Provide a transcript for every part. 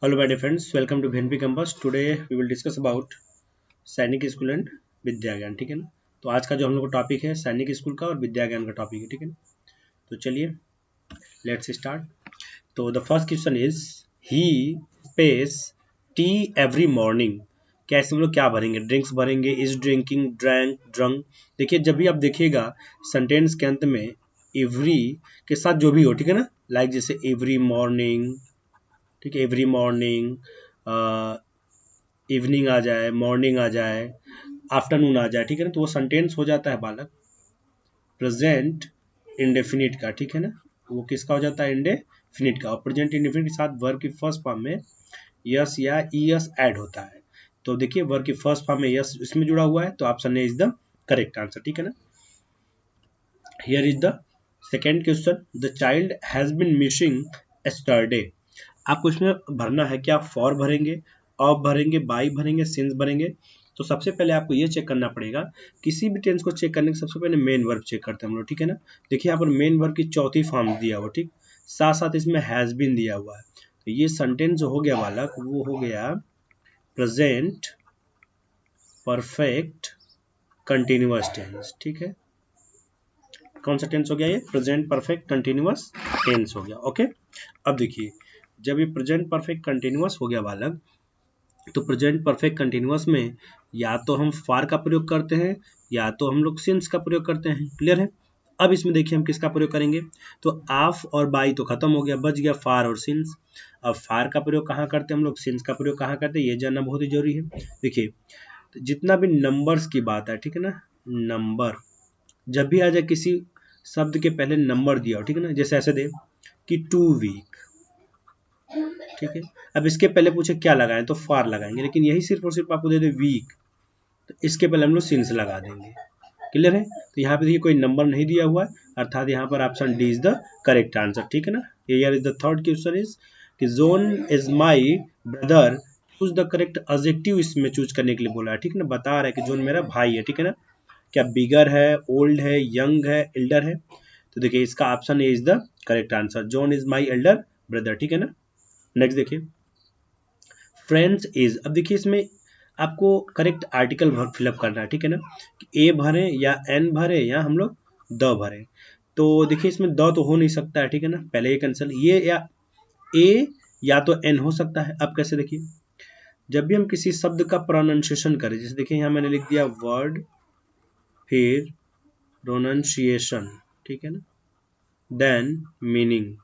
Hello my dear friends, welcome to VNP Campus. Today we will discuss about सैनिक school and विद्या ज्ञान। ठीक है ना। तो आज का जो हम लोग का टॉपिक है सैनिक स्कूल का और विद्या ज्ञान का टॉपिक है। ठीक है ना। तो चलिए लेट्स स्टार्ट। तो the first question is he pace tea every morning. क्या इसमें हम लोग क्या भरेंगे? ड्रिंक्स भरेंगे, इज ड्रिंकिंग, ड्रैंक, ड्रंक। देखिए जब भी आप देखिएगा सेंटेंस के अंत में एवरी के साथ जो भी हो, ठीक है ना, लाइक जैसे एवरी मॉर्निंग, ठीक है, एवरी मॉर्निंग, इवनिंग आ जाए, मॉर्निंग आ जाए, आफ्टरनून आ जाए, ठीक है ना, तो वो सेंटेंस हो जाता है बालक प्रेजेंट इंडेफिनिट का। ठीक है ना। वो किसका हो जाता है? इंडेफिनिट का। और प्रेजेंट इंडेफिनिट के साथ वर्ब की फर्स्ट फॉर्म में यस या ईएस ऐड होता है। तो देखिए वर्ब की फर्स्ट फॉर्म में यस इसमें जुड़ा हुआ है, तो option A is the correct answer. ठीक है ना। Here is the second question, the child has been missing yesterday. आपको इसमें भरना है, क्या फॉर भरेंगे, ऑफ भरेंगे, बाई भरेंगे, सिंस भरेंगे। तो सबसे पहले आपको ये चेक करना पड़ेगा, किसी भी टेंस को चेक करने के सबसे पहले मेन वर्ब चेक करते हैं हम लोग। ठीक है ना। देखिए यहाँ पर मेन वर्ब की चौथी फॉर्म दिया हुआ, ठीक, साथ साथ इसमें हैज बीन दिया हुआ है। तो ये सेंटेंस जो हो गया बालक वो हो गया प्रेजेंट परफेक्ट कंटिन्यूअस टेंस। ठीक है। कौन सा टेंस हो गया? ये प्रेजेंट परफेक्ट कंटिन्यूअस टेंस हो गया। ओके। अब देखिए जब ये प्रेजेंट परफेक्ट कंटिन्यूअस हो गया बालक, तो प्रेजेंट परफेक्ट कंटिन्यूअस में या तो हम फार का प्रयोग करते हैं या तो हम लोग सिंस का प्रयोग करते हैं। क्लियर है। अब इसमें देखिए हम किसका प्रयोग करेंगे। तो ऑफ और बाई तो खत्म हो गया, बच गया फार और सिंस। अब फार का प्रयोग कहाँ करते हैं हम लोग, सिंस का प्रयोग कहाँ करते हैं, ये जानना बहुत ही जरूरी है। देखिए जितना भी नंबर्स की बात है, ठीक है ना, नंबर जब भी आ जाए किसी शब्द के पहले नंबर दिया हो, ठीक है ना, जैसे ऐसे दे कि 2 वीक, ठीक है। अब इसके पहले पूछे क्या लगाएं, तो फार लगाएंगे, लेकिन यही सिर्फ और सिर्फ आपको दे दे वीक, तो इसके पहले हम लोग सिंस लगा देंगे। क्लियर है। तो यहाँ पे देखिए कोई नंबर नहीं दिया हुआ है, अर्थात यहाँ पर option D is the correct answer. ठीक है ना। Here is the third question is कि John is my brother, choose the correct adjective इसमें चूज करने के लिए बोला है। ठीक है ना। बता रहा है कि जोन मेरा भाई है। ठीक है ना। क्या बिगर है, ओल्ड है, यंग है, एल्डर है? तो देखिए इसका option A is the correct answer, zone is my elder brother. ठीक है ना। नेक्स्ट देखिए फ्रेंड्स इज। अब देखिए इसमें आपको करेक्ट आर्टिकल फिलअप करना है। ठीक है ना। ए भरे या एन भरे या हम लोग द भरे। तो देखिए इसमें द तो हो नहीं सकता है। ठीक है ना। पहले ये कैंसिल, ये या ए या तो एन हो सकता है। अब कैसे देखिए, जब भी हम किसी शब्द का प्रोनाउंसिएशन करें, जैसे देखिए यहाँ मैंने लिख दिया वर्ड फिर प्रोनाउंसिएशन, ठीक है ना, देन मीनिंग।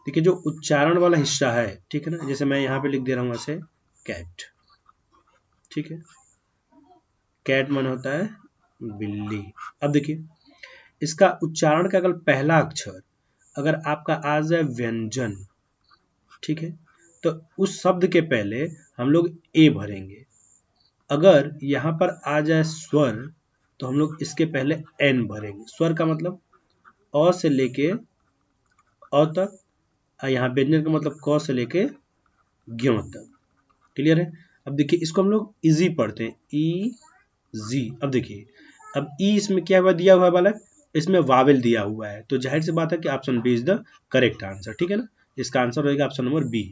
देखिए जो उच्चारण वाला हिस्सा है, ठीक है ना, जैसे मैं यहाँ पे लिख दे रहा हूँ ऐसे कैट, ठीक है, कैट मन होता है बिल्ली। अब देखिए इसका उच्चारण का अगर पहला अक्षर अगर आपका आ जाए व्यंजन, ठीक है, तो उस शब्द के पहले हम लोग ए भरेंगे। अगर यहाँ पर आ जाए स्वर, तो हम लोग इसके पहले एन भरेंगे। स्वर का मतलब अ से लेके अ तक, यहाँ व्यंजन का मतलब क से लेके ज्ञ तक। क्लियर है। अब देखिए इसको हम लोग इजी पढ़ते हैं, ई जी। अब देखिए अब ई इसमें क्या हुआ दिया हुआ है बालक, इसमें वावेल दिया हुआ है, तो जाहिर सी बात है कि option B is the correct answer. ठीक है ना। इसका आंसर रहेगा ऑप्शन नंबर बी।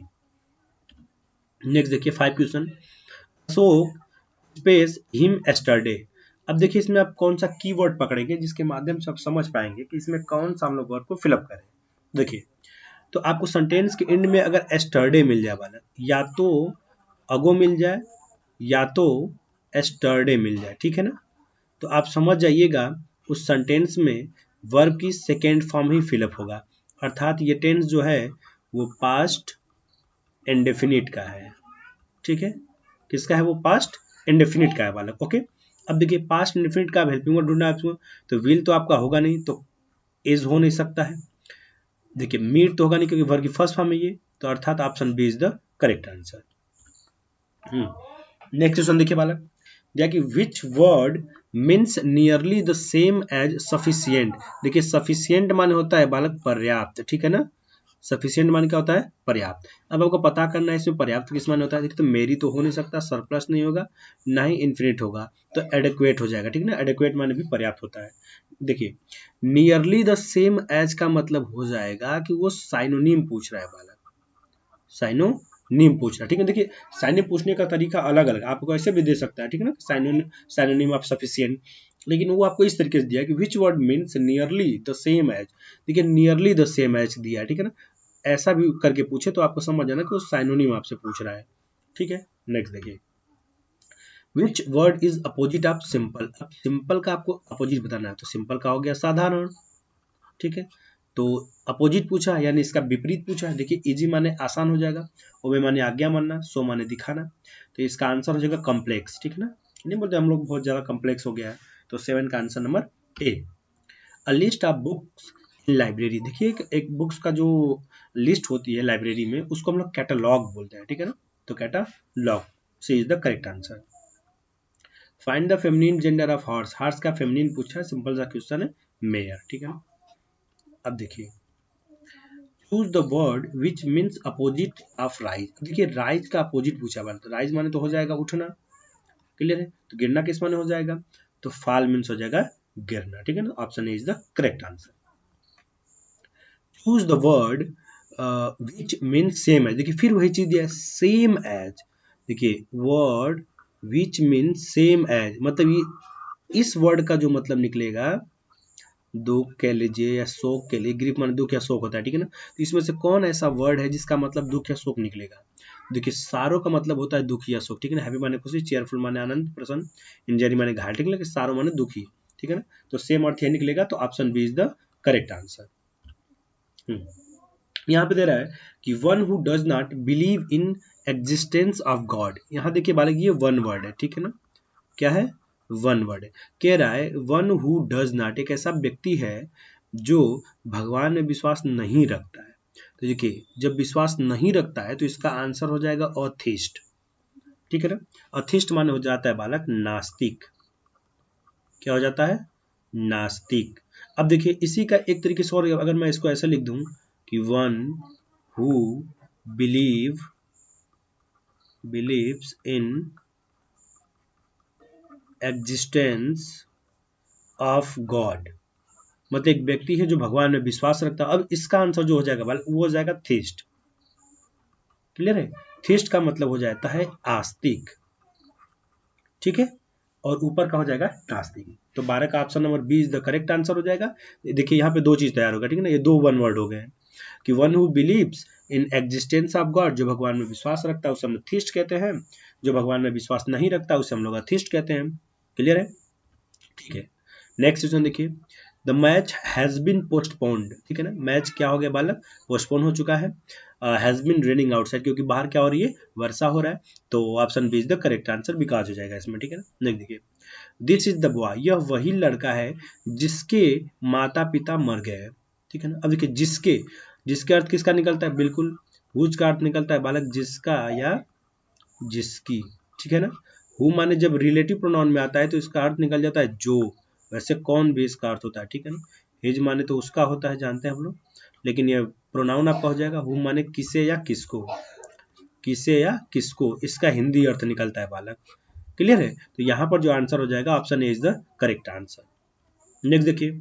नेक्स्ट देखिए five question, so space him yesterday. अब देखिए इसमें आप कौन सा कीवर्ड पकड़ेंगे जिसके माध्यम से आप समझ पाएंगे कि इसमें कौन सा हम लोग वर्ड को फिलअप करें। देखिए तो आपको सेंटेंस के एंड में अगर एस्टरडे मिल जाए वाला, या तो अगो मिल जाए या तो एस्टरडे मिल जाए, ठीक है ना, तो आप समझ जाइएगा उस सेंटेंस में वर्ब की सेकेंड फॉर्म ही फिलअप होगा, अर्थात ये टेंस जो है वो पास्ट इंडेफिनिट का है। ठीक है। किसका है? वो पास्ट इंडेफिनिट का है बालक। ओके। अब देखिए पास्ट इंडेफिनिट का हेल्पिंग वर्ड ढूंढना है आपको, तो विल तो आपका होगा नहीं, तो इज हो नहीं सकता है। देखिए मीट तो होगा नहीं क्योंकि वर्ब की फर्स्ट फॉर्म है ये, तो अर्थात option B is the correct answer. Next question देखिए बालक, दिया कि which word means nearly the same as sufficient. देखिए सफिशियंट माने होता है बालक पर्याप्त। ठीक है ना। सफिशियंट माने क्या होता है? पर्याप्त। अब आपको पता करना है इसमें पर्याप्त किस माने होता है। देखिए तो मेरी तो हो नहीं सकता, सरप्लस नहीं होगा, ना ही इन्फिनिट होगा, तो एडेक्वेट हो जाएगा। ठीक है ना। एडेक्वेट माने भी पर्याप्त होता है। देखिए नियरली द सेम एज का मतलब हो जाएगा कि वो साइनोनिम पूछ रहा है बालक। साइनोनिम पूछ रहा है, ठीक है। देखिए साइनोनिम पूछने का तरीका अलग अलग, आपको ऐसे भी दे सकता है, ठीक है ना, साइनोनिम ऑफ सफिशिएंट, लेकिन वो आपको इस तरीके से दिया कि which word means nearly the same as. देखिए नियरली द सेम एज दिया है, ठीक है ना, ऐसा भी करके पूछे तो आपको समझ जाना कि वो साइनोनिम आपसे पूछ रहा है, ठीक है। नेक्स्ट देखिए, which word is opposite of simple. अब सिंपल का आपको अपोजिट बताना है, तो सिंपल का हो गया साधारण, ठीक है। तो अपोजिट पूछा यानी इसका विपरीत पूछा। देखिए इजी माने आसान हो जाएगा, ओबे माने आज्ञा मानना, सो माने दिखाना, तो इसका आंसर हो जाएगा कॉम्प्लेक्स, ठीक है ना, नहीं बोलते हम लोग बहुत ज्यादा कॉम्प्लेक्स हो गया है, तो 7 का answer number A. A list of books in library. देखिए एक बुक्स का जो लिस्ट होती है लाइब्रेरी में उसको हम लोग कैटलॉग बोलते हैं, ठीक है ना, तो कैटलॉग से is the correct answer. Find the feminine gender of horse. Horse का फेमिनिन पूछा है, सिंपल सा क्वेश्चन है, मेयर, ठीक है ना। अब देखिए, choose the word which means opposite of rise. देखिए राइज का अपोजिट पूछा हुआ है, तो राइज माने तो हो जाएगा उठना, क्लियर है, तो गिरना किस माने हो जाएगा, तो फॉल मीन्स हो जाएगा गिरना, ठीक है ना, option A is the correct answer. Choose the word which means same as. देखिए फिर वही चीज दिया है, सेम एज। देखिए word which means same as, मतलब ये इस वर्ड का जो मतलब निकलेगा, दुख कह लीजिए या शोक कह लीजिए, ग्रीफ माने दुख या शोक होता है, ठीक है ना, तो इसमें से कौन ऐसा वर्ड है जिसका मतलब दुख या शोक निकलेगा। देखिए सारो का मतलब होता है दुख या शोक, ठीक है ना, हैप्पी माने खुशी, चेयरफुल माने आनंद प्रसन्न, इंजरी माने घायल, ठीक है, लेकिन सारो माने दुखी, ठीक है ना, तो सेम अर्थ यह निकलेगा, तो option B is the correct answer. यहाँ पे दे रहा है कि one who does not believe in existence of God. यहाँ देखिए बालक ये वन वर्ड है, ठीक है ना, क्या है, वन वर्ड है। कह रहा है वन हु डज नॉट, एक ऐसा व्यक्ति है जो भगवान में विश्वास नहीं रखता है। तो देखिए जब विश्वास नहीं रखता है तो इसका आंसर हो जाएगा ऑथिस्ट, ठीक है ना। ऑथिस्ट माने हो जाता है बालक नास्तिक, क्या हो जाता है, नास्तिक। अब देखिए इसी का एक तरीके से और अगर मैं इसको ऐसे लिख दूं कि one who believes in existence of God, मतलब एक व्यक्ति है जो भगवान में विश्वास रखता है। अब इसका आंसर जो हो जाएगा वो हो जाएगा थीस्ट, क्लियर है, थीस्ट का मतलब हो जाता है आस्तिक, ठीक है, और ऊपर का हो जाएगा नास्तिक। तो 12 का option number B is the correct answer हो जाएगा। देखिए यहाँ पे दो चीज तैयार होगा, ठीक है ना, ये दो वन वर्ड हो गए कि one who believes in existence of God, जो भगवान में विश्वास रखता है उसे हम लोग थीस्ट कहते हैं, जो भगवान में विश्वास नहीं रखता उसे हम लोग अथीस्ट कहते हैं, क्लियर है, ठीक है। नेक्स्ट क्वेश्चन देखिए, the match has been postponed, ठीक है ना, मैच क्या हो गया बालक, पोस्टपोन हो चुका है। हैज बीन रेनिंग आउटसाइड, क्योंकि बाहर क्या हो रही है, वर्षा हो रहा है, तो option B is the correct answer, because हो जाएगा इसमें, ठीक है ना। नेक्स्ट देखिए, दिस इज द बॉय, यह वही लड़का है जिसके माता पिता मर गए हैं, ठीक है ना। अब देखिए जिसके, जिसके अर्थ किसका निकलता है, बिल्कुल हुज का अर्थ निकलता है बालक जिसका या जिसकी, ठीक है ना। हु माने जब रिलेटिव प्रोनाउन में आता है तो इसका अर्थ निकल जाता है जो, वैसे कौन भी इसका अर्थ होता है, ठीक है ना। हिज माने तो उसका होता है, जानते हैं हम लोग, लेकिन ये प्रोनाउन आपका हो जाएगा हु माने किसे या किसको, किसे या किसको, इसका हिंदी अर्थ निकलता है बालक, क्लियर है। तो यहाँ पर जो आंसर हो जाएगा option A is the correct answer. Next देखिए,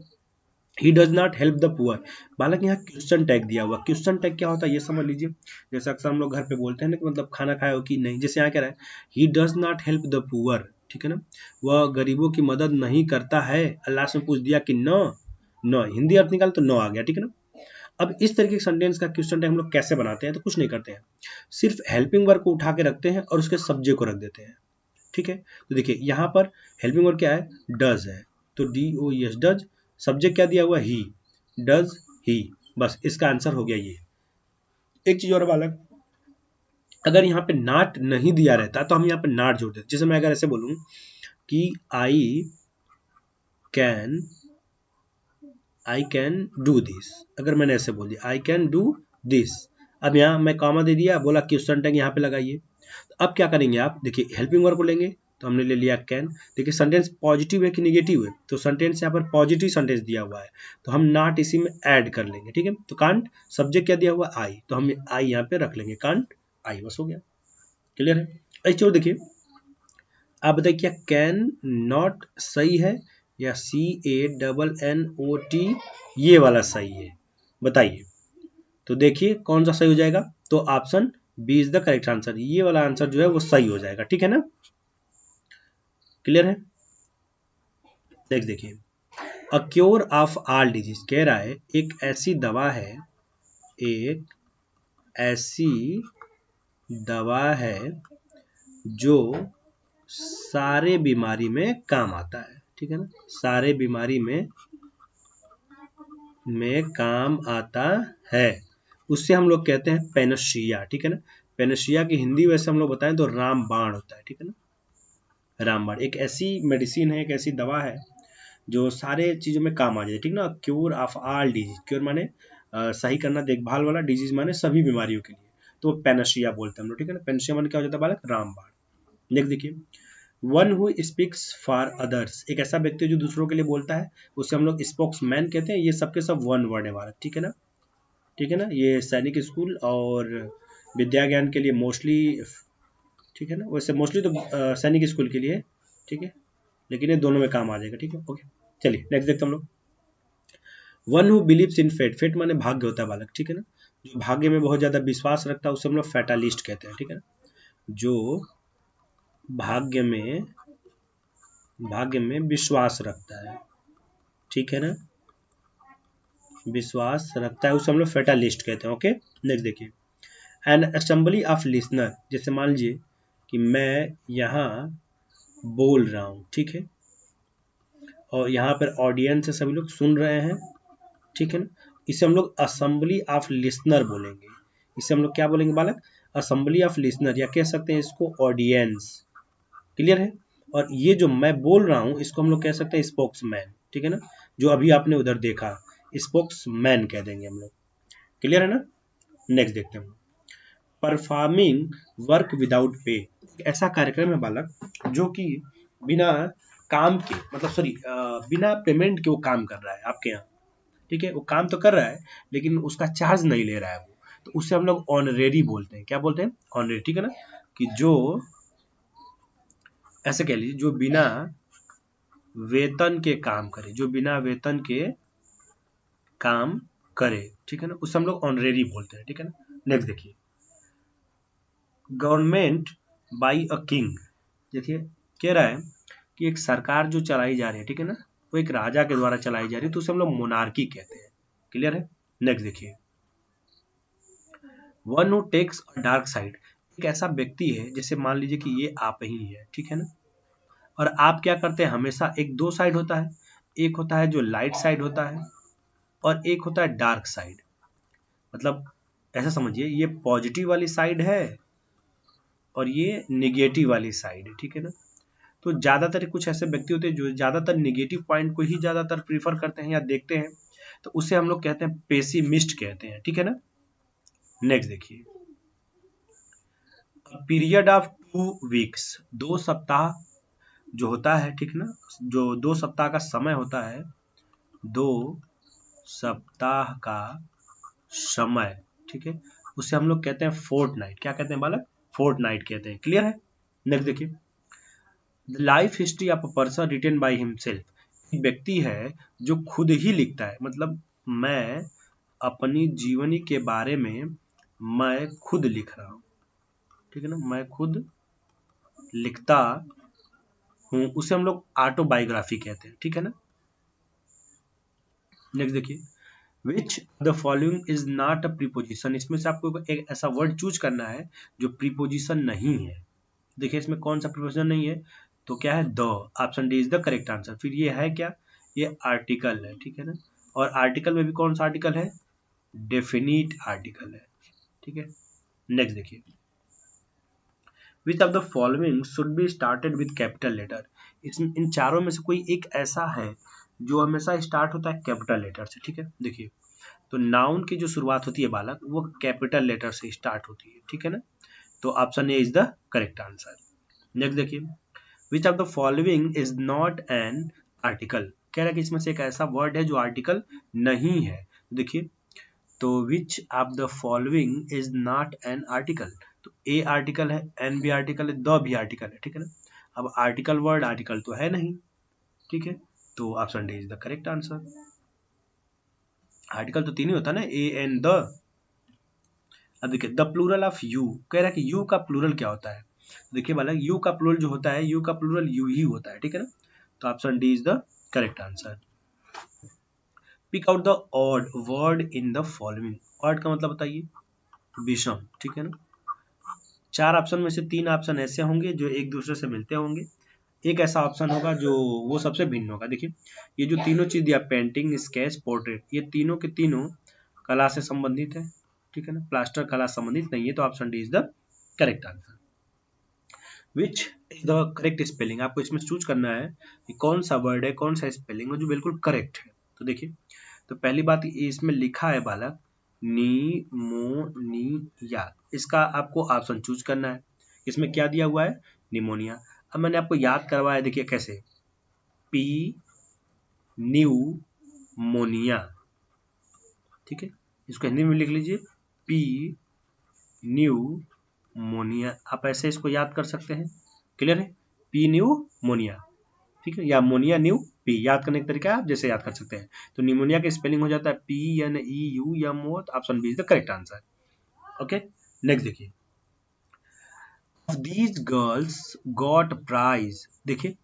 he does not help the poor, बालक यहाँ क्वेश्चन टैग दिया हुआ, क्वेश्चन टैग क्या होता है ये समझ लीजिए, जैसे अक्सर हम लोग घर पे बोलते हैं ना कि मतलब खाना खाए हो कि नहीं, जैसे यहाँ कह रहा है ही does not help the poor, ठीक है ना, वह गरीबों की मदद नहीं करता है, अल्लाह से पूछ दिया कि नो, नो हिंदी अर्थ निकाल तो नो आ गया, ठीक है ना। अब इस तरीके के सेंटेंस का क्वेश्चन टैग हम लोग कैसे बनाते हैं, तो कुछ नहीं करते हैं, सिर्फ हेल्पिंग वर्ब को उठा के रखते हैं और उसके सब्जेक्ट को रख देते हैं, ठीक है। तो देखिए यहाँ पर हेल्पिंग वर्ब क्या है, डज है, तो D O S does, subject क्या दिया हुआ, ही, डज ही, बस इसका आंसर हो गया ये। एक चीज और बालक, अगर यहाँ पे नॉट नहीं दिया रहता तो हम यहाँ पे नॉट जोड़ देते, जैसे मैं अगर ऐसे बोलूं कि आई कैन डू दिस, अगर मैंने ऐसे बोल दिया आई कैन डू दिस, अब यहाँ मैं कॉमा दे दिया, बोला क्वेश्चन टैग यहाँ पे लगाइए, अब क्या करेंगे आप, देखिए हेल्पिंग वर्ब को लेंगे तो हमने ले लिया कैन, देखिए सेंटेंस पॉजिटिव है कि नेगेटिव है, तो सेंटेंस यहाँ पर पॉजिटिव सेंटेंस दिया हुआ है तो हम नॉट इसी में ऐड कर लेंगे, ठीक है। तो कांट, सब्जेक्ट क्या दिया हुआ आई, तो हम आई यहाँ पे रख लेंगे, कांट आई, बस हो गया, क्लियर है। ऐसे देखिए आप बताइए क्या कैन नॉट सही है या CANNOT ये वाला सही है, बताइए, तो देखिए कौन सा सही हो जाएगा, तो option B is the correct answer, ये वाला आंसर जो है वो सही हो जाएगा, ठीक है ना, क्लियर है। नेक्स्ट देखिए, a cure of all disease, कह रहा है एक ऐसी दवा है, एक ऐसी दवा है जो सारे बीमारी में काम आता है, ठीक है ना, सारे बीमारी में काम आता है, उससे हम लोग कहते हैं पेनोसिया, ठीक है ना। पेनोसिया की हिंदी वैसे हम लोग बताएं तो रामबाण होता है, ठीक है ना, रामबाण एक ऐसी मेडिसिन है, एक ऐसी दवा है जो सारे चीजों में काम आ जाए, ठीक ना। Cure of all disease, cure माने सही करना, देखभाल वाला, डिजीज माने सभी बीमारियों के लिए, तो पेनोसिया बोलते हैं हम लोग, ठीक है ना। पेनोसिया माने क्या हो जाता है बालक, रामबाण। नेक्स्ट देखिए, one who speaks for others, एक ऐसा व्यक्ति है जो दूसरों के लिए बोलता है, उसे हम लोग स्पोक्समैन कहते हैं। ये सबके सब वन वर्ड है बालक, ठीक है ना, ठीक है ना। ये सैनिक स्कूल और विद्या ज्ञान के लिए मोस्टली, ठीक है ना, वैसे मोस्टली तो सैनिक स्कूल के लिए, ठीक है, लेकिन ये दोनों में काम आ जाएगा, ठीक है, ओके। चलिए नेक्स्ट देखते हम लोग, one who believes in fate, fate माने भाग्य होता है बालक, ठीक है ना, जो भाग्य में बहुत ज्यादा विश्वास रखता है उसे हम लोग फैटालिस्ट कहते हैं, ठीक है ना, जो भाग्य में विश्वास रखता है, ठीक है ना, विश्वास रखता है उसे हम लोग फैटालिस्ट कहते हैं, ओके। नेक्स्ट देखिए, एन असेंबली ऑफ लिसनर, जैसे मान लीजिए कि मैं यहाँ बोल रहा हूँ, ठीक है, और यहाँ पर ऑडियंस है, सभी लोग सुन रहे हैं, ठीक है ना, इसे हम लोग असेंबली ऑफ लिसनर बोलेंगे, इसे हम लोग क्या बोलेंगे बालक, असेंबली ऑफ लिसनर, या कह सकते हैं इसको ऑडियंस, क्लियर है। और ये जो मैं बोल रहा हूँ इसको हम लोग कह सकते हैं स्पोक्समैन, ठीक है ना, जो अभी आपने उधर देखा स्पोक्समैन कह देंगे हम लोग, क्लियर है ना। नेक्स्ट देखते हैं, परफॉर्मिंग वर्क विदाउट पे, ऐसा कार्यक्रम है बालक जो कि बिना काम के, मतलब सॉरी बिना पेमेंट के वो काम कर रहा है आपके यहाँ, ठीक है, वो काम तो कर रहा है लेकिन उसका चार्ज नहीं ले रहा है वो, तो उसे हम लोग ऑनरेरी बोलते हैं, क्या बोलते हैं, ऑनरेरी, ठीक है ना, कि जो ऐसे कह लीजिए जो बिना वेतन के काम करे, जो बिना वेतन के काम करे, ठीक है ना, उसे हम लोग ऑनरेरी बोलते हैं, ठीक है ना। नेक्स्ट देखिए, गवर्नमेंट बाई अ किंग, देखिए कह रहा है कि एक सरकार जो चलाई जा रही है, ठीक है ना, वो एक राजा के द्वारा चलाई जा रही है, तो उसे हम लोग मोनार्की कहते हैं, क्लियर है। नेक्स्ट देखिए, one who takes a dark side, एक ऐसा व्यक्ति है जैसे मान लीजिए कि ये आप ही है, ठीक है ना, और आप क्या करते हैं, हमेशा एक दो साइड होता है, एक होता है जो लाइट साइड होता है और एक होता है डार्क साइड, मतलब ऐसा समझिए ये पॉजिटिव वाली साइड है और ये निगेटिव वाली साइड है, ठीक है ना। तो ज्यादातर कुछ ऐसे व्यक्ति होते हैं जो ज्यादातर निगेटिव पॉइंट को ही ज्यादातर प्रीफर करते हैं या देखते हैं, तो उसे हम लोग कहते हैं पेसिमिस्ट कहते हैं, ठीक है ना। नेक्स्ट देखिए, पीरियड ऑफ 2 वीक्स, 2 सप्ताह जो होता है, ठीक ना, जो 2 सप्ताह का समय होता है, 2 सप्ताह का समय, ठीक है, उसे हम लोग कहते हैं फोर्ट नाइट, क्या कहते हैं बालक, फोर्ट नाइट कहते हैं, क्लियर है। नेक्स्ट देखिए, the life history of a person written by himself, एक व्यक्ति है जो खुद ही लिखता है, मतलब मैं अपनी जीवनी के बारे में मैं खुद लिख रहा हूँ, ठीक है ना, मैं खुद लिखता हूँ, उसे हम लोग ऑटोबायोग्राफी कहते हैं, ठीक है ना। नेक्स्ट देखिए, which the following is not a preposition, इसमें से आपको एक ऐसा वर्ड चूज करना है जो प्रीपोजिशन नहीं है, देखिए इसमें कौन सा प्रीपोजिशन नहीं है, तो क्या है, the, option D is the correct answer. फिर ये है क्या, ये आर्टिकल है, ठीक है ना, और आर्टिकल में भी कौन सा आर्टिकल है, डेफिनिट आर्टिकल है, ठीक है। नेक्स्ट देखिए, which of the following should be started with capital letter, इसमें इन चारों में से कोई एक ऐसा है जो हमेशा स्टार्ट होता है कैपिटल लेटर से, ठीक है। देखिए, तो नाउन की जो शुरुआत होती है बालक वो कैपिटल लेटर से स्टार्ट होती है, ठीक है ना, तो option A is the correct answer. Next देखिए, which of the following is not an article, कह रहा है कि इसमें से एक ऐसा वर्ड है जो आर्टिकल नहीं है, देखिए, तो विच of the following is not an article, तो ए आर्टिकल है, एन भी आर्टिकल है, द भी आर्टिकल है, ठीक है ना। अब आर्टिकल वर्ड आर्टिकल तो है नहीं, ठीक है, तो option D is the correct answer. Article तो तीन ही होता है ना, ए एन द, अब देखिए द प्लूरल ऑफ यू, कह रहा है कि यू का प्लूरल क्या होता है। देखिए बालक यू का प्लूरल जो होता है, यू का प्लूरल यू ही होता है, ठीक है ना। तो option D is the correct answer. Pick out the odd word in the following. Odd का मतलब बताइए विषम, ठीक है ना। चार ऑप्शन में से तीन ऑप्शन ऐसे होंगे जो एक दूसरे से मिलते होंगे, एक ऐसा ऑप्शन होगा जो वो सबसे भिन्न होगा। देखिए ये जो तीनों चीज दिया, पेंटिंग, स्केच, पोर्ट्रेट, ये तीनों के तीनों कला से संबंधित है, ठीक है ना। प्लास्टर कला संबंधित नहीं है, तो option D is the correct answer. Which is the correct spelling, आपको इसमें चूज करना है कि कौन सा वर्ड है, कौन सा स्पेलिंग है जो बिल्कुल करेक्ट है। तो देखिए, तो पहली बात इसमें लिखा है बालक निमोनिया, इसका आपको ऑप्शन चूज करना है। इसमें क्या दिया हुआ है, निमोनिया। अब मैंने आपको याद करवाया, देखिए कैसे, पी न्यूमोनिया, ठीक है। इसको हिंदी में लिख लीजिए पी न्यूमोनिया, आप ऐसे इसको याद कर सकते हैं। क्लियर है, पी न्यूमोनिया, ठीक है, या मोनिया न्यू पी, याद करने का तरीका है आप जैसे याद कर सकते हैं। तो निमोनिया का स्पेलिंग हो जाता है PNEUM, option B is the correct answer. Okay, next देखिए, दीज गर्ल्स गॉट प्राइज। देखिए,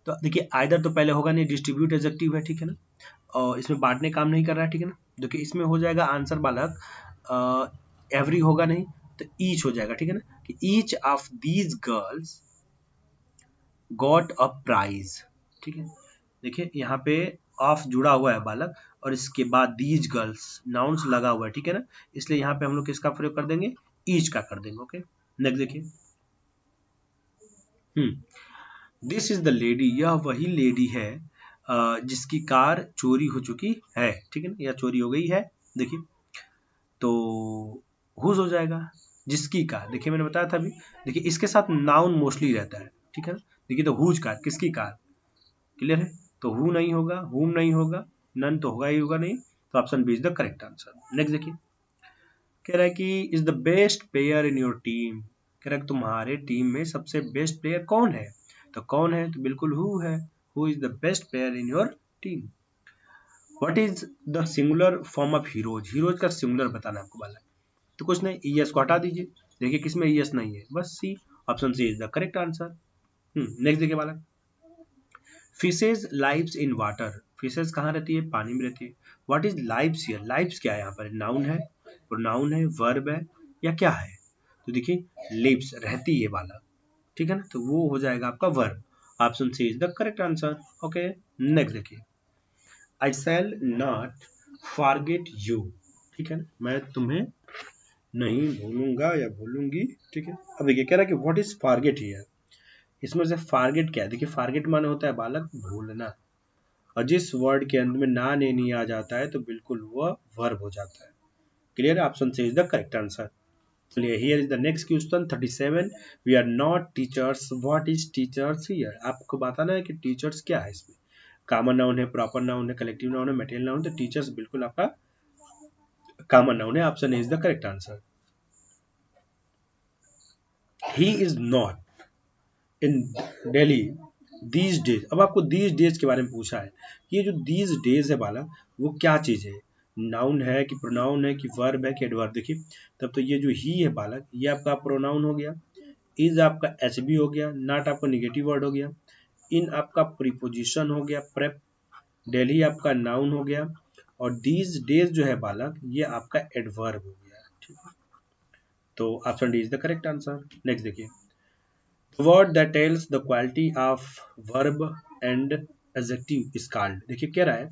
तो देखिए आइदर तो पहले होगा नहीं, डिस्ट्रीब्यूट एडजेक्टिव है, ठीक है ना, और इसमें बांटने काम नहीं कर रहा है, ठीक है ना। देखिए इसमें हो जाएगा आंसर बालक, एवरी होगा नहीं, तो ईच हो जाएगा, ठीक है ना, कि each of these girls got a prize, ठीक है। देखिए यहाँ पे ऑफ जुड़ा हुआ है बालक, और इसके बाद दीज गर्ल्स नाउन्स लगा हुआ है, ठीक है ना, इसलिए यहाँ पे हम लोग किसका प्रयोग कर देंगे, ईच का कर देंगे। ओके, नेक्स्ट देखिए, दिस इज द लेडी, यह वही लेडी है जिसकी कार चोरी हो चुकी है, ठीक है ना, या चोरी हो गई है। देखिए तो हुज हो जाएगा, जिसकी कार, देखिए मैंने बताया था अभी, देखिए इसके साथ नाउन मोस्टली रहता है, ठीक है ना। देखिए तो हुज कार, किसकी कार, क्लियर है, तो हु नहीं होगा, हुम नहीं होगा, नन तो होगा ही होगा नहीं, तो option B is the correct answer. Next देखिए, कह रहा है कि is the best player in your team, कह रहा है तुम्हारे टीम में सबसे बेस्ट प्लेयर कौन है, तो कौन है, तो बिल्कुल हु है, who is the best player in your team. What is the singular form of heroes, heroes का सिंगुलर बताना आपको वाला है, तो कुछ नहीं, ईएस को हटा दीजिए। देखिए किसमें ईएस नहीं है, बस C, option C is the correct answer. Next देखिए वाला, fishes lives in water, fishes कहाँ रहती है, पानी में रहती है। What is lives here, lives क्या है यहाँ पर, नाउन है, प्रोनाउन है, वर्ब है, या क्या है, तो देखिए लिव्स रहती है वाला, ठीक है ना, तो वो हो जाएगा आपका verb, option C is the correct answer. Okay, next देखिए, I shall not forget you, ठीक है ना, मैं तुम्हें नहीं भूलूंगा या भूलूंगी, ठीक है। अब देखिए कह रहा है कि व्हाट इज फॉरगेट हियर, इसमें से फॉरगेट क्या है, देखिए फॉरगेट माने होता है बालक भूलना, और जिस वर्ड के अंत में ना ने नहीं आ जाता है तो बिल्कुल वह वर्ब हो जाता है। Clear, option C is the correct answer. चलिए here is the next question 37, we are not teachers, what is teachers here, आपको बताना है कि टीचर्स क्या है। इसमें कॉमन नाउन है, प्रॉपर नाउन है, कलेक्टिव नाउन है, मटेरियल नाउन, तो टीचर्स बिल्कुल आपका कॉमन नाउन है, option A is the correct answer. He is not in Delhi these days, अब आपको दीज डेज के बारे में पूछा है, ये जो दीज डेज है बाला, वो क्या चीज है, नाउन है कि प्रोनाउन है कि वर्ब है कि एडवर्ब। देखिए तब तो ये जो ही है बालक, ये आपका प्रोनाउन हो गया, इज आपका एच बी हो गया, नॉट आपका निगेटिव वर्ड हो गया, इन आपका प्रीपोजिशन हो गया, प्रेप, डेली आपका नाउन हो गया, और दीज डेज जो है बालक ये आपका एडवर्ब हो गया, ठीक है। तो option D is the correct answer. Next देखिए, word that tells the quality of verb and adjective is called, देखिए कह रहा है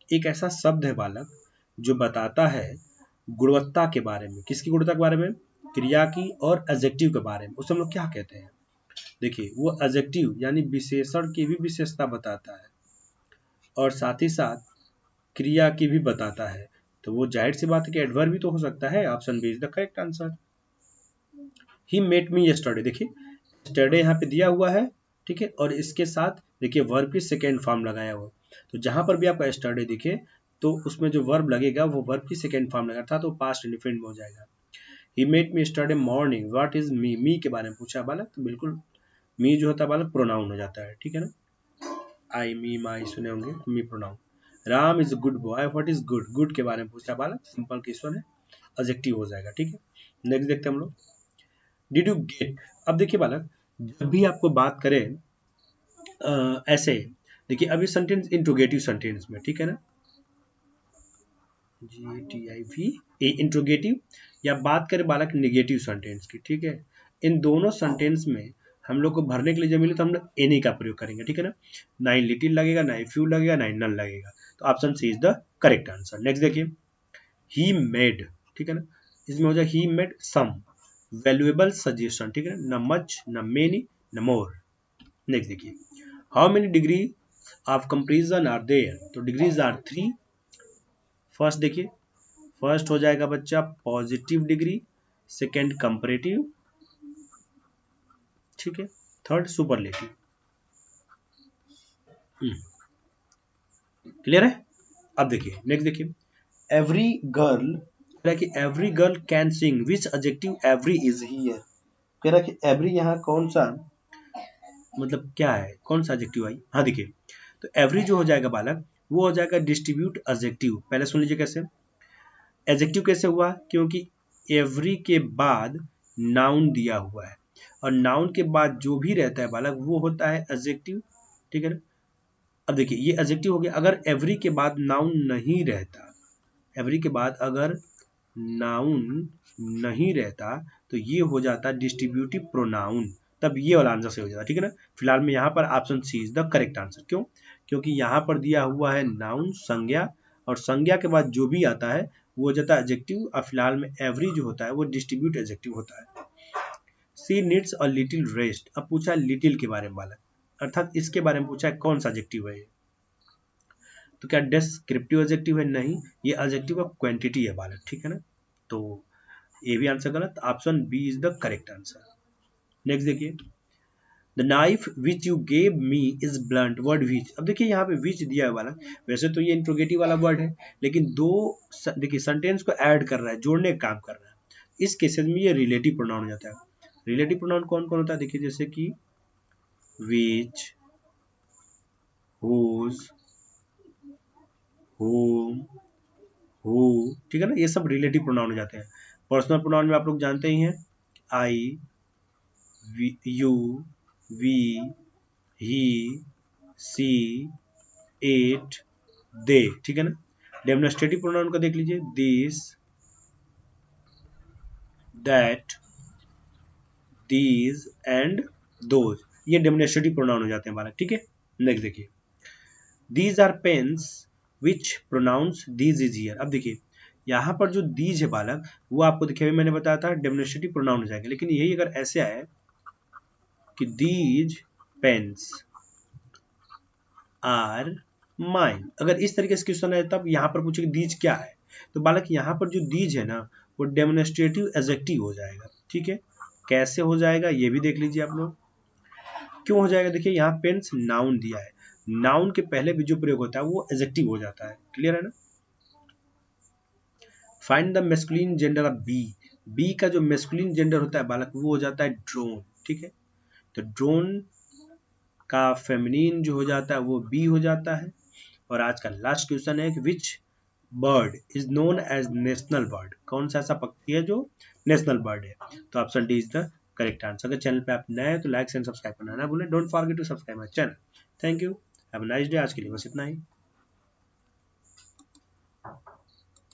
एक ऐसा शब्द है बालक जो बताता है गुणवत्ता के बारे में, किसकी गुणवत्ता के बारे में, क्रिया की, और एडजेक्टिव के बारे में, उसे हम लोग क्या कहते हैं। देखिए वो एडजेक्टिव यानी विशेषण की भी विशेषता बताता है, और साथ ही साथ क्रिया की भी बताता है, तो वो जाहिर सी बात है कि एडवर्ब भी तो हो सकता है, option B is the correct answer. He met me yesterday, देखिए यस्टरडे यहाँ पे दिया हुआ है, ठीक है, और इसके साथ देखिए वर्ब की सेकेंड फॉर्म लगाया हुआ, तो जहां पर भी आपका यस्टरडे दिखे तो उसमें जो वर्ब लगेगा वो वर्ब की सेकेंड फॉर्म लगा था, तो पास्ट इंडिफिनिट में हो जाएगा। He met me yesterday morning, what is me, me के बारे में पूछा बालक, तो बिल्कुल मी जो होता है बालक प्रोनाउन हो जाता है, ठीक है ना, आई मी माई सुने होंगे, me pronoun. Ram is good boy, what is good, good के बारे में पूछा बालक, सिंपल क्वेश्चन है, एडजेक्टिव हो जाएगा, ठीक है। नेक्स्ट देखते हैं हम लोग, डिड यू गेट। अब देखिए बालक, जब भी आपको बात करें ऐसे, देखिए अभी सेंटेंस इंट्रोगेटिव सेंटेंस में, ठीक है ना, GATIV इंट्रोगेटिव, या बात करें बालक निगेटिव सेंटेंस की, ठीक है, इन दोनों सेंटेंस में हम लोग को भरने के लिए जब मिले तो हम लोग एनी का प्रयोग करेंगे, ठीक है ना, ना ही लिटिल लगेगा, ना ही फ्यू लगेगा, ना ही नन लगेगा, तो option C is the correct answer. Next देखिए, ही मेड, ठीक है ना, इसमें हो जाए he made some valuable suggestion, ठीक है ना, न मच न मेनी न मोर। नेक्स्ट देखिए, how many degree of comparison are there, तो डिग्रीज आर 3। फर्स्ट देखिए, फर्स्ट हो जाएगा बच्चा पॉजिटिव डिग्री, सेकेंड कंपैरेटिव, ठीक है, थर्ड सुपरलेटिव। क्लियर है। अब देखिए नेक्स्ट देखिए, एवरी गर्ल, कि every girl can sing, which adjective every is here, कह रहा है कि एवरी यहाँ कौन सा, मतलब क्या है, कौन सा एडजेक्टिव आई, हाँ देखिए, तो एवरी जो हो जाएगा बालक वो हो जाएगा डिस्ट्रीब्यूट एडजेक्टिव। पहले सुन लीजिए कैसे, एडजेक्टिव कैसे हुआ, क्योंकि एवरी के बाद नाउन दिया हुआ है, और नाउन के बाद जो भी रहता है बालक वो होता है एडजेक्टिव, ठीक है ना। अब देखिए ये एडजेक्टिव हो गया, अगर एवरी के बाद नाउन नहीं रहता, एवरी के बाद अगर नाउन नहीं रहता तो ये हो जाता डिस्ट्रीब्यूटिव प्रोनाउन, तब ये वाला आंसर सही हो जाता, ठीक है ना। फिलहाल में यहाँ पर option C is the correct answer, क्यों, क्योंकि यहाँ पर दिया हुआ है नाउन संज्ञा, और संज्ञा के बाद जो भी आता है वो हो जाता है एडजेक्टिव, और फिलहाल में एवरी जो होता है वो डिस्ट्रीब्यूट एडजेक्टिव होता है। सी नीड्स अ लिटिल रेस्ट, अब पूछा लिटिल के बारे में बालक, अर्थात इसके बारे में पूछा है कौन सा एडजेक्टिव है, तो क्या डिस्क्रिप्टिव एडजेक्टिव है, नहीं, ये एडजेक्टिव ऑफ क्वांटिटी है बालक, ठीक है ना, तो ये भी आंसर गलत, option B is the correct answer. Next देखिए, the knife which you gave me is blunt, word which, अब देखिए यहाँ पे विच दिया है वाला, वैसे तो ये इंट्रोगेटिव वाला वर्ड है, लेकिन दो देखिए सेंटेंस को ऐड कर रहा है, जोड़ने का काम कर रहा है, इस केसेस में ये रिलेटिव प्रोनाउन हो जाता है। रिलेटिव प्रोनाउन कौन कौन होता है, देखिए जैसे कि विच, हुज, whom, who, ठीक है ना, ये सब रिलेटिव प्रोनाउन हो जाते हैं। पर्सनल प्रोनाउन में आप लोग जानते ही हैं, I, you, we, he, she, it, they, ठीक है ना। डेमोन्स्ट्रेटिव प्रोनाउन को देख लीजिए, this, that, these and those, ये डेमोन्स्ट्रेटिव प्रोनाउन हो जाते हैं बालक, ठीक है। नेक्स्ट देखिए, these are pens which pronouns these is here, अब देखिए यहाँ पर जो दीज है बालक वो आपको देखिए मैंने बताया था डेमोन्स्ट्रेटिव प्रोनाउन हो जाएगा, लेकिन यही अगर ऐसे आए कि दीज पेन्स आर माइन, अगर इस तरीके से क्वेश्चन है तब यहाँ पर पूछे कि दीज क्या है, तो बालक यहाँ पर जो दीज है ना वो डेमोन्स्ट्रेटिव एडजेक्टिव हो जाएगा, ठीक है। कैसे हो जाएगा ये भी देख लीजिए आप लोग, क्यों हो जाएगा, देखिए यहाँ पेन्स नाउन दिया है, नाउन के पहले भी जो प्रयोग होता है वो एडजेक्टिव हो जाता है, क्लियर है ना। Find the masculine gender of bee, bee का जो मेस्कुलिन जेंडर होता है बालक वो हो जाता है ड्रोन, ठीक है, तो ड्रोन का फेमिनिन जो हो जाता है वो बी हो जाता है। और आज का लास्ट क्वेश्चन है कि which bird is known as national bird, कौन सा ऐसा पक्षी है जो नेशनल बर्ड है, तो option D is the correct answer. अगर चैनल पे आप नए हैं तो लाइक एंड सब्सक्राइब करना ना भूलें, don't forget to subscribe my channel. Thank you, have a nice day, आज के लिए बस इतना ही।